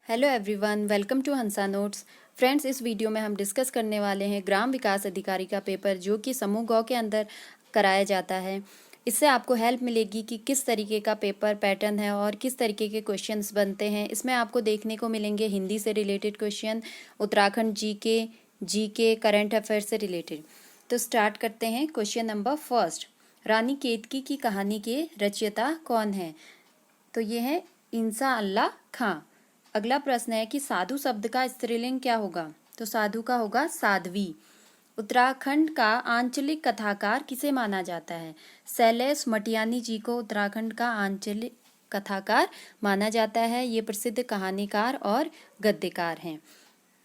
Hello everyone, welcome to Hansa Notes. Friends, इस video में हम डिस्कस करने वाले हैं ग्राम विकास अधिकारी का पेपर जो कि समूह गौ के अंदर कराया जाता है। इससे आपको हेल्प मिलेगी कि किस तरीके का पेपर पैटर्न है और किस तरीके के क्वेश्चंस बनते हैं। इसमें आपको देखने को मिलेंगे हिंदी से related question, Uttarakhand GK, current affair से रिलेटेड। तो स्टार्ट करते हैं। क्वेश्चन नंबर फर्स्ट, रानी केतकी की कहानी के रचयिता कौन है? तो ये है इंसा अल्लाह खां। अगला प्रश्न है कि साधु शब्द का स्त्रीलिंग क्या होगा? तो साधु का होगा साध्वी। उत्तराखंड का आंचलिक कथाकार किसे माना जाता है? शैलेश मटियानी जी को उत्तराखंड का आंचलिक कथाकार माना जाता है। ये प्रसिद्ध कहानीकार और गद्यकार हैं।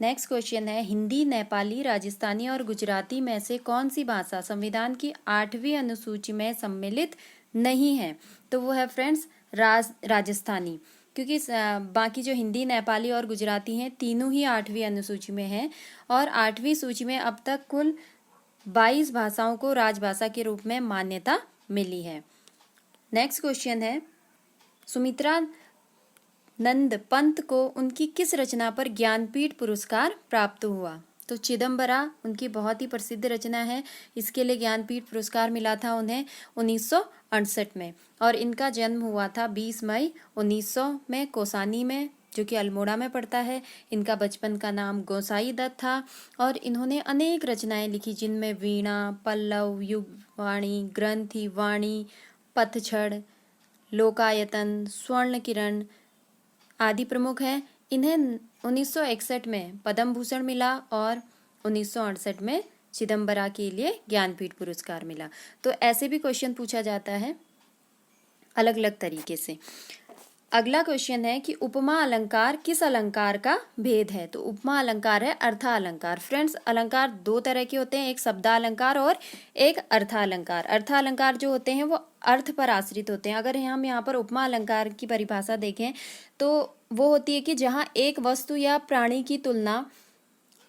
नेक्स्ट क्वेश्चन है, हिंदी, नेपाली, राजस्थानी और गुजराती में से कौन सी भाषा संविधान की 8वीं अनुसूची में सम्मिलित नहीं है? तो वो है फ्रेंड्स राजस्थानी, क्योंकि बाकी जो हिंदी, नेपाली और गुजराती हैं तीनों ही 8वीं अनुसूची में हैं और 8वीं सूची में अब तक कुल 22 भाषाओं को राजभाषा के रूप में मान्यता मिली है। नेक्स्ट क्वेश्चन है, सुमित्रा नंद पंत को उनकी किस रचना पर ज्ञानपीठ पुरस्कार प्राप्त हुआ? तो चिदम्बरा उनकी बहुत ही प्रसिद्ध रचना है। इसके लिए ज्ञानपीठ पुरस्कार मिला था उन्हें 1968 में और इनका जन्म हुआ था 20 मई 1900 में कौसानी में, जो कि अल्मोड़ा में पड़ता है। इनका बचपन का नाम गोसाई दत्त था और इन्होंने अनेक रचनाएं लिखी जिनमें वीणा, पल्लव, युगवाणी, ग्रंथि वाणी, पतझड़, लोकायतन, स्वर्ण किरण आदि प्रमुख हैं। इन्हें 1961 में पद्म भूषण मिला और 1968 में चिदम्बरा के लिए ज्ञानपीठ पुरस्कार मिला। तो ऐसे भी क्वेश्चन पूछा जाता है अलग अलग तरीके से। अगला क्वेश्चन है कि उपमा अलंकार किस अलंकार का भेद है? तो उपमा अलंकार है अर्था अलंकार। फ्रेंड्स, अलंकार दो तरह के होते हैं, एक शब्दा अलंकार और एक अर्था अलंकार। अर्था अलंकार जो होते हैं वो अर्थ पर आश्रित होते हैं। अगर हम यहाँ पर उपमा अलंकार की परिभाषा देखें तो वो होती है कि जहाँ एक वस्तु या प्राणी की तुलना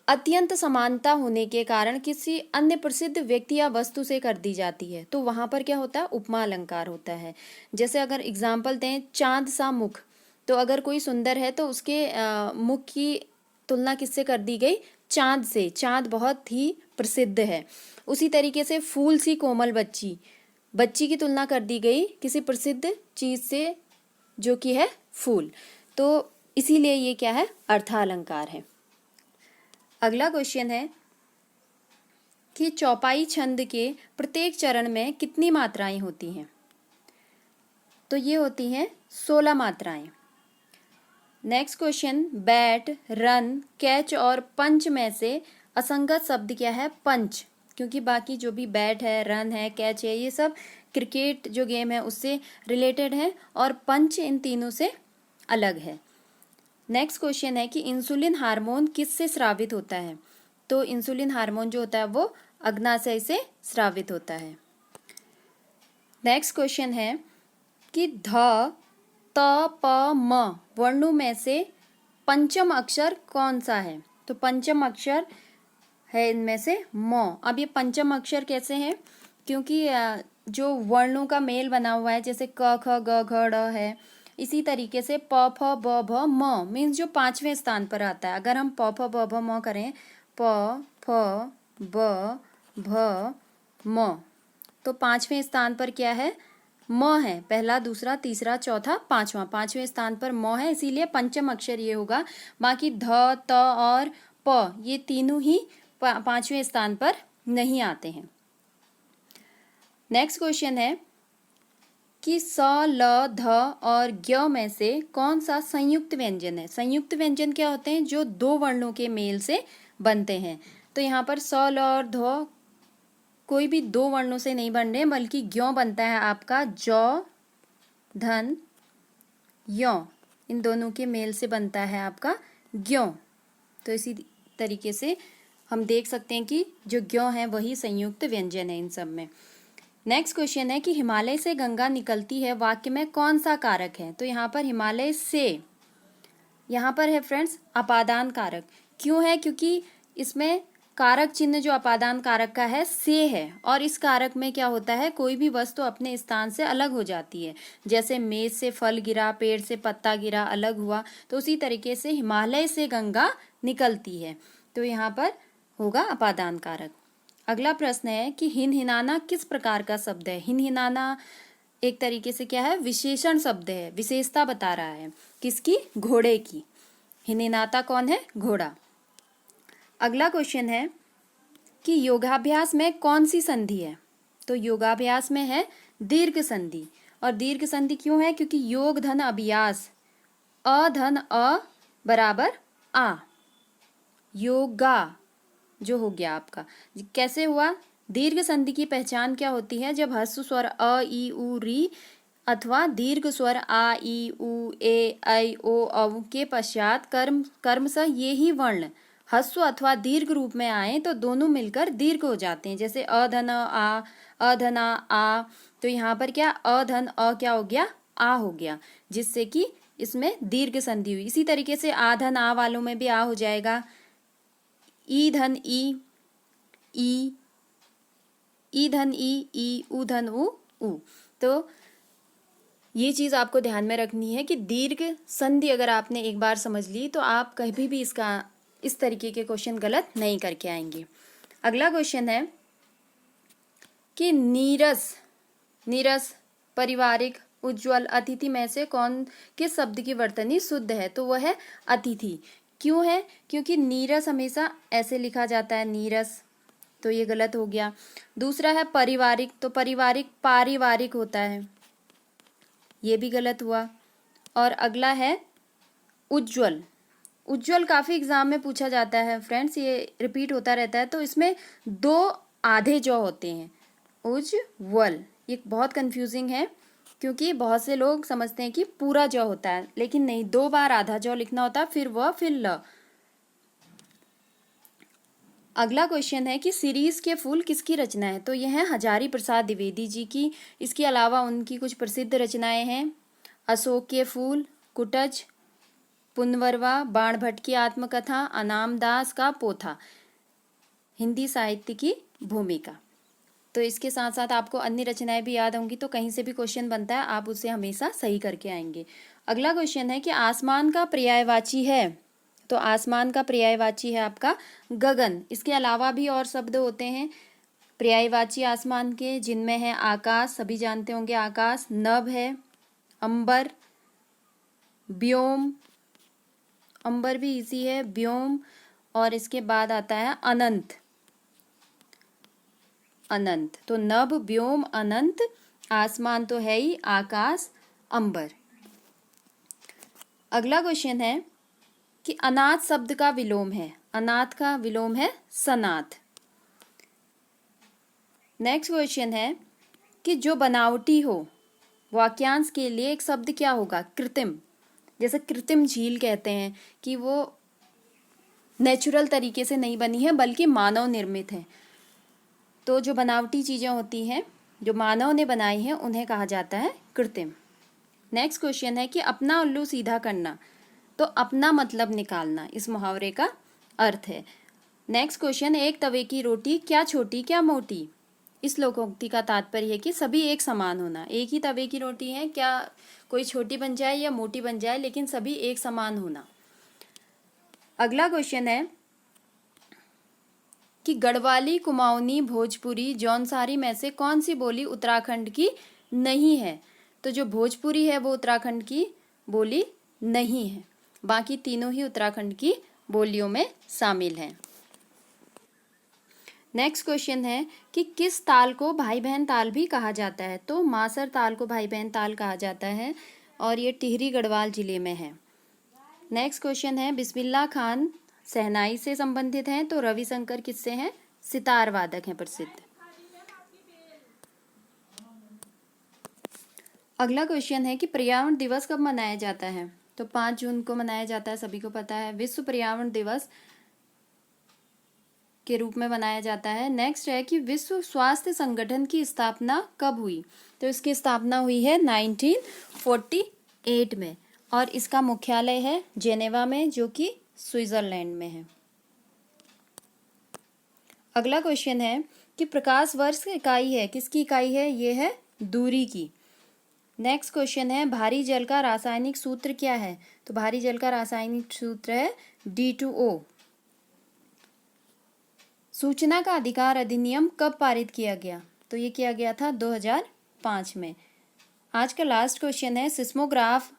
अत्यंत समानता होने के कारण किसी अन्य प्रसिद्ध व्यक्ति या वस्तु से कर दी जाती है, तो वहां पर क्या होता है? उपमा अलंकार होता है। जैसे अगर एग्जाम्पल दें, चांद सा मुख, तो अगर कोई सुंदर है तो उसके मुख की तुलना किससे कर दी गई? चांद से। चांद बहुत ही प्रसिद्ध है। उसी तरीके से फूल सी कोमल बच्ची की तुलना कर दी गई किसी प्रसिद्ध चीज से जो कि है फूल। तो इसीलिए ये क्या है? अर्थालंकार है। अगला क्वेश्चन है कि चौपाई छंद के प्रत्येक चरण में कितनी मात्राएं होती हैं? तो ये होती हैं 16 मात्राएं। Next question, bat, run, catch और पंच में से असंगत शब्द क्या है? पंच, क्योंकि बाकी जो भी बैट है, रन है, कैच है, ये सब क्रिकेट जो गेम है उससे रिलेटेड है और पंच इन तीनों से अलग है। नेक्स्ट क्वेश्चन है कि इंसुलिन हार्मोन किससे स्रावित होता है? तो इंसुलिन हार्मोन जो होता है वो अग्नाशय से स्रावित होता है। नेक्स्ट क्वेश्चन है कि ध, त, प, म वर्णों में से पंचम अक्षर कौन सा है? तो पंचम अक्षर है इनमें से म। अब ये पंचम अक्षर कैसे है? क्योंकि जो वर्णों का मेल बना हुआ है, जैसे क, ख, ग, घ, ड़ है, इसी तरीके से प, फ, ब, भ, म मीन्स जो 5वें स्थान पर आता है। अगर हम प, फ, ब, भ, म करें, प, फ, ब, भ, म, तो 5वें स्थान पर क्या है? म है। पहला, दूसरा, तीसरा, चौथा, पांचवा, 5वें स्थान पर म है, इसीलिए पंचम अक्षर ये होगा। बाकी ध, त और प ये तीनों ही 5वें स्थान पर नहीं आते हैं। नेक्स्ट क्वेश्चन है कि स, ल, ध और ज्ञ में से कौन सा संयुक्त व्यंजन है? संयुक्त व्यंजन क्या होते हैं? जो दो वर्णों के मेल से बनते हैं। तो यहाँ पर स, ल और ध कोई भी दो वर्णों से नहीं बन रहे, बल्कि ज्ञ बनता है आपका जौ, धन, यौ, इन दोनों के मेल से बनता है आपका ज्ञ। तो इसी तरीके से हम देख सकते हैं कि जो ज्ञ है वही संयुक्त व्यंजन है इन सब में। नेक्स्ट क्वेश्चन है कि हिमालय से गंगा निकलती है वाक्य में कौन सा कारक है? तो यहाँ पर हिमालय से, यहाँ पर है फ्रेंड्स अपादान कारक। क्यों है? क्योंकि इसमें कारक चिन्ह जो अपादान कारक का है से है, और इस कारक में क्या होता है, कोई भी वस्तु अपने स्थान से अलग हो जाती है। जैसे मेज से फल गिरा, पेड़ से पत्ता गिरा, अलग हुआ, तो उसी तरीके से हिमालय से गंगा निकलती है, तो यहाँ पर होगा अपादान कारक। अगला प्रश्न है कि हिनहिनाना किस प्रकार का शब्द है। हिनहिनाना एक तरीके से क्या है, विशेषण शब्द है, विशेषता बता रहा है। किसकी? घोड़े की। हिनहिनाता कौन है? घोड़ा। अगला क्वेश्चन है कि योगाभ्यास में कौन सी संधि है। तो योगाभ्यास में है दीर्घ संधि। और दीर्घ संधि क्यों है? क्योंकि योग धन अभ्यास, अ धन अ बराबर आ, योगा जो हो गया आपका, कैसे हुआ? दीर्घ संधि की पहचान क्या होती है? जब ह्रस्व स्वर अ ई उ री अथवा दीर्घ स्वर आ ई उ ए ऐ ओ औ के पश्चात कर्मशः ये ही वर्ण ह्रस्व अथवा दीर्घ रूप में आए तो दोनों मिलकर दीर्घ हो जाते हैं। जैसे अधन आ, अधना आ, तो यहाँ पर क्या अधन अ क्या हो गया? आ हो गया, जिससे कि इसमें दीर्घ संधि हुई। इसी तरीके से आधन आ वालों में भी आ हो जाएगा। ई धन ई, ई धन ई उ धन उ। तो ये चीज आपको ध्यान में रखनी है कि दीर्घ संधि अगर आपने एक बार समझ ली तो आप कभी भी इसका इस तरीके के क्वेश्चन गलत नहीं करके आएंगे। अगला क्वेश्चन है कि नीरस, पारिवारिक, उज्ज्वल, अतिथि में से किस शब्द की वर्तनी शुद्ध है? तो वह है अतिथि। क्यों है? क्योंकि नीरस हमेशा ऐसे लिखा जाता है, नीरस, तो ये गलत हो गया। दूसरा है पारिवारिक, तो पारिवारिक होता है, ये भी गलत हुआ। और अगला है उज्ज्वल। उज्ज्वल काफी एग्जाम में पूछा जाता है फ्रेंड्स, ये रिपीट होता रहता है, तो इसमें दो आधे जौ होते हैं, उज्ज्वल। ये बहुत कंफ्यूजिंग है क्योंकि बहुत से लोग समझते हैं कि पूरा जौ होता है, लेकिन नहीं, 2 बार आधा जौ लिखना होता है, फिर वह फिर ल। अगला क्वेश्चन है कि सीरीज के फूल किसकी रचना है। तो यह है हजारी प्रसाद द्विवेदी जी की। इसके अलावा उनकी कुछ प्रसिद्ध रचनाएं हैं, अशोक के फूल, कुटज, पुनवरवा, बाणभट्ट की आत्मकथा, अनामदास का पोथा, हिंदी साहित्य की भूमिका। तो इसके साथ साथ आपको अन्य रचनाएं भी याद होंगी, तो कहीं से भी क्वेश्चन बनता है आप उसे हमेशा सही करके आएंगे। अगला क्वेश्चन है कि आसमान का पर्यायवाची है। तो आसमान का पर्यायवाची है आपका गगन। इसके अलावा भी और शब्द होते हैं पर्यायवाची आसमान के, जिनमें है आकाश, सभी जानते होंगे आकाश, नभ है, अंबर, व्योम, अंबर भी इजी है, व्योम, और इसके बाद आता है अनंत। तो नभ, व्योम, अनंत, आसमान तो है ही, आकाश, अंबर। अगला क्वेश्चन है कि अनाथ शब्द का विलोम है। अनाथ का विलोम है सनाथ। नेक्स्ट क्वेश्चन है कि जो बनावटी हो, वाक्यांश के लिए एक शब्द क्या होगा? कृत्रिम। जैसे कृत्रिम झील कहते हैं कि वो नेचुरल तरीके से नहीं बनी है बल्कि मानव निर्मित है। तो जो बनावटी चीजें होती हैं जो मानव ने बनाई हैं उन्हें कहा जाता है कृत्रिम। नेक्स्ट क्वेश्चन है कि अपना उल्लू सीधा करना। तो अपना मतलब निकालना इस मुहावरे का अर्थ है। नेक्स्ट क्वेश्चन, एक तवे की रोटी क्या छोटी क्या मोटी। इस लोकोक्ति का तात्पर्य है कि सभी एक समान होना। एक ही तवे की रोटी है, क्या कोई छोटी बन जाए या मोटी बन जाए, लेकिन सभी एक समान होना। अगला क्वेश्चन है कि गढ़वाली, कुमाऊनी, भोजपुरी, जौनसारी में से कौन सी बोली उत्तराखंड की नहीं है। तो जो भोजपुरी है वो उत्तराखंड की बोली नहीं है, बाकी तीनों ही उत्तराखंड की बोलियों में शामिल हैं। नेक्स्ट क्वेश्चन है कि किस ताल को भाई बहन ताल भी कहा जाता है। तो मासर ताल को भाई बहन ताल कहा जाता है और ये टिहरी गढ़वाल जिले में है। नेक्स्ट क्वेश्चन है बिस्मिल्लाह खान शहनाई से संबंधित हैं, तो रविशंकर किससे हैं? सितार वादक हैं प्रसिद्ध। अगला क्वेश्चन है कि पर्यावरण दिवस कब मनाया जाता है। तो 5 जून को मनाया जाता है, सभी को पता है, विश्व पर्यावरण दिवस के रूप में मनाया जाता है। नेक्स्ट है कि विश्व स्वास्थ्य संगठन की स्थापना कब हुई। तो इसकी स्थापना हुई है 1948 में और इसका मुख्यालय है जेनेवा में, जो कि स्विट्जरलैंड में है। अगला क्वेश्चन है कि प्रकाश वर्ष की इकाई है, किसकी इकाई है? ये है दूरी की। नेक्स्ट क्वेश्चन है भारी जल का रासायनिक सूत्र क्या है? तो भारी जल का रासायनिक सूत्र है D2O। सूचना का अधिकार अधिनियम कब पारित किया गया? तो ये किया गया था 2005 में। आज का लास्ट क्वेश्चन है सिस्मोग्राफ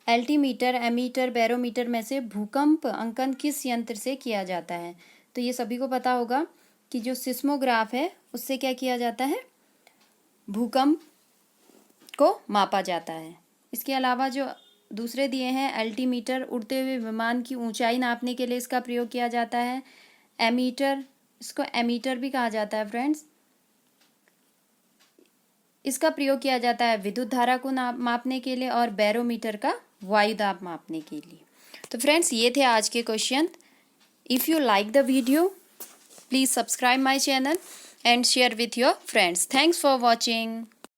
एल्टीमीटर, एमीटर, बैरोमीटर में से भूकंप अंकन किस यंत्र से किया जाता है? तो ये सभी को पता होगा कि जो सिस्मोग्राफ है उससे क्या किया जाता है? भूकंप को मापा जाता है। इसके अलावा जो दूसरे दिए हैं एल्टीमीटर, उड़ते हुए विमान की ऊंचाई नापने के लिए इसका प्रयोग किया जाता है। एमीटर, इसको एमीटर भी कहा जाता है फ्रेंड्स, इसका प्रयोग किया जाता है विद्युत धारा को मापने के लिए। और बैरोमीटर का वायु दाब मापने के लिए। तो फ्रेंड्स ये थे आज के question. If you like the video please subscribe my channel and share with your friends. Thanks for watching.